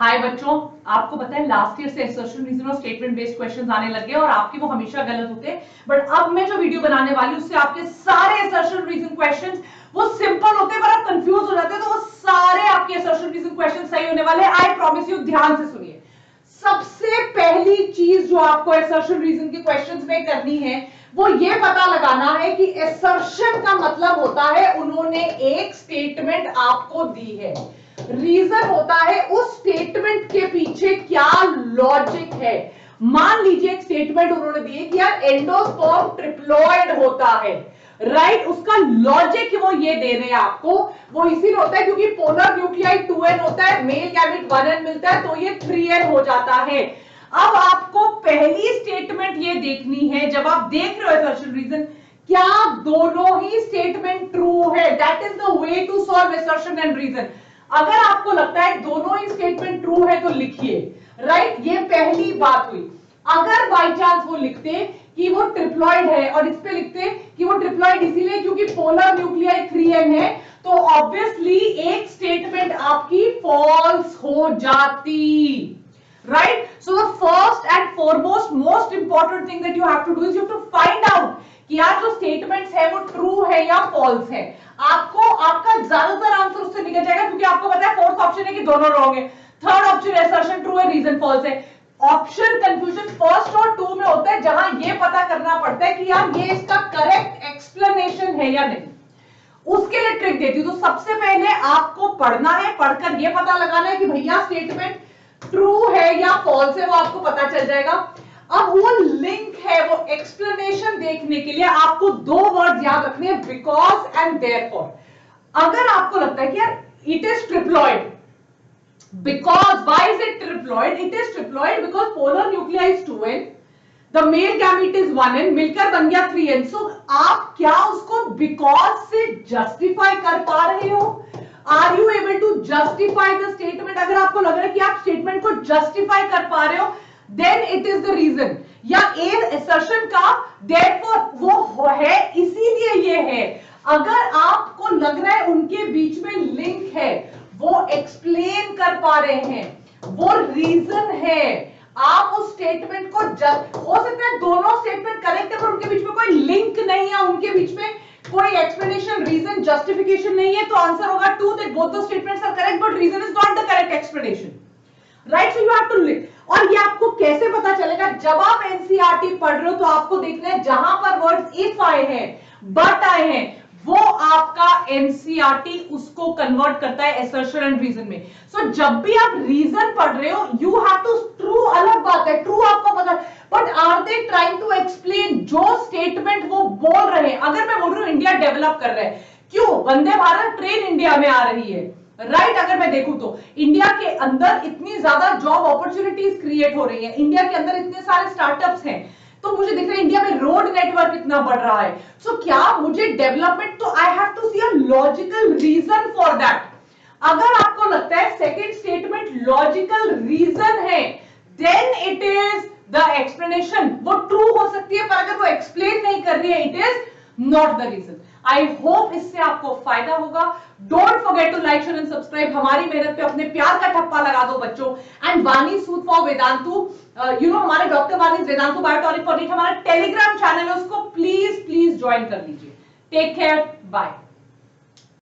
हाय बच्चों, आपको पता है लास्ट ईयर से असर्शन रीजन और स्टेटमेंट बेस्ड क्वेश्चंस आने लगे और आपके वो हमेशा गलत होते हैं। बट अब मैं जो वीडियो बनाने वाली हूं उससे आपके सारे असर्शन रीजन क्वेश्चंस वो सिंपल होते हैं पर आप कंफ्यूज हो जाते हैं, तो वो सारे आपके असर्शन रीजन क्वेश्चन सही होने वाले हैं। आई प्रॉमिस यू, ध्यान से सुनिए। सबसे पहली चीज जो आपको असर्शन रीजन के क्वेश्चंस में करनी है वो ये पता लगाना है कि असर्शन का मतलब होता है उन्होंने एक स्टेटमेंट आपको दी है, रीजन होता है उस स्टेटमेंट के पीछे क्या लॉजिक है। मान लीजिए एक स्टेटमेंट उन्होंने दी है कि यार एंडोस्पर्म ट्रिप्लॉइड होता है, राइट। उसका लॉजिक वो ये दे रहे हैं आपको, वो इसीलिए होता है क्योंकि पोलर न्यूक्लियाई 2n होता है, मेल गैमेट 1n मिलता है तो ये 3n हो जाता है। अब आपको पहली स्टेटमेंट ये देखनी है, जब आप देख रहे हो असर्शन रीजन, क्या दोनों ही स्टेटमेंट ट्रू है। That is the way to solve assertion and reason. अगर आपको लगता है दोनों ही स्टेटमेंट ट्रू है तो लिखिए, राइट। ये पहली बात हुई। अगर बाई चांस वो लिखते कि वो ट्रिप्लॉइड है और इस पे लिखते कि वो ट्रिप्लॉइड इसीलिए क्योंकि पोलर न्यूक्लियाई 3n है, तो ऑब्वियसली एक स्टेटमेंट आपकी फॉल्स हो जाती, right? So the first and foremost most important thing that you have to do is you have to find out कि यार जो स्टेटमेंट्स है वो ट्रू है या फॉल्स है। आपको आपका ज्यादातर आंसर उससे निकल जाएगा क्योंकि आपको पता है फोर्थ ऑप्शन है कि दोनों रॉन्ग है, थर्ड ऑप्शन असर्शन ट्रू है, रीजन फॉल्स है। ऑप्शन कंफ्यूजन फर्स्ट और टू में होता है जहां ये पता करना पड़ता है कि यार ये इसका करेक्ट एक्सप्लेनेशन है या नहीं। उसके लिए ट्रिक देती हूं। तो सबसे पहले आपको पढ़ना है, पढ़कर ये पता लगाना है कि भैया स्टेटमेंट ट्रू है या फॉल्स है, वो आपको पता चल जाएगा। अब वो लिंक है, वो एक्सप्लेनेशन देखने के लिए आपको दो वर्ड याद रखने हैं, बिकॉज एंड देयरफॉर। अगर आपको लगता है कि यार it is triploid, because why is it triploid? It is triploid because polar nuclei is 2n, the male gamete is 1n, मिलकर बन गया 3n। सो आप क्या उसको बिकॉज से जस्टिफाई कर पा रहे हो? Are you able to justify the statement? अगर आपको लग रहा है कि आप स्टेटमेंट को जस्टिफाई कर पा रहे हो, then it is the reason. या ए असर्शन का देयरफॉर वो है इसीलिए ये है। अगर आपको लग रहा है उनके बीच में लिंक है, वो एक्सप्लेन कर पा रहे हैं, वो रीजन है, आप उस स्टेटमेंट को हो सकता है दोनों स्टेटमेंट करेक्ट है पर उनके बीच में कोई लिंक नहीं है, उनके बीच में कोई एक्सप्लेनेशन, रीजन, जस्टिफिकेशन नहीं है, तो आंसर होगा two, that both the statements are correct but reason is not the correct explanation, right. So you have to link. और ये आपको कैसे पता चलेगा? जब आप एनसीईआरटी पढ़ रहे हो तो आपको देखना है जहां पर वर्ड्स इफ आए हैं, बट आए हैं, वो आपका एनसीईआरटी उसको कन्वर्ट करता है असर्शन एंड रीजन में। सो जब भी आप रीजन पढ़ रहे हो यू हैव टू, ट्रू अलग बात है, ट्रू आपको पता, but are they trying to explain जो स्टेटमेंट वो बोल रहे हैं। अगर मैं बोल रही हूं इंडिया डेवलप कर रहा है, क्यों? वंदे भारत ट्रेन इंडिया में आ रही है, राइट। अगर मैं देखूं तो इंडिया के अंदर इतनी ज्यादा जॉब अपॉर्चुनिटीज क्रिएट हो रही है, इंडिया के अंदर इतने सारे स्टार्टअप्स हैं, तो मुझे दिख रहा है इंडिया में रोड नेटवर्क इतना बढ़ रहा है। सो क्या मुझे डेवलपमेंट, तो I have to see a logical reason for that. अगर आपको लगता है सेकंड स्टेटमेंट लॉजिकल रीजन है, then it is the explanation, वो ट्रू हो सकती है, पर अगर वो एक्सप्लेन नहीं कर रही है, it is not the reason. I hope इससे आपको फायदा होगा। Don't forget to like, share and subscribe. हमारी मेहनत पे अपने प्यार का ठप्पा लगा दो बच्चों। And Vani Sood for Vedantu, you know हमारे doctor Vani Vedantu biotonic for NEET हमारा टेलीग्राम चैनल है, उसको प्लीज प्लीज ज्वाइन कर लीजिए। Take care, bye.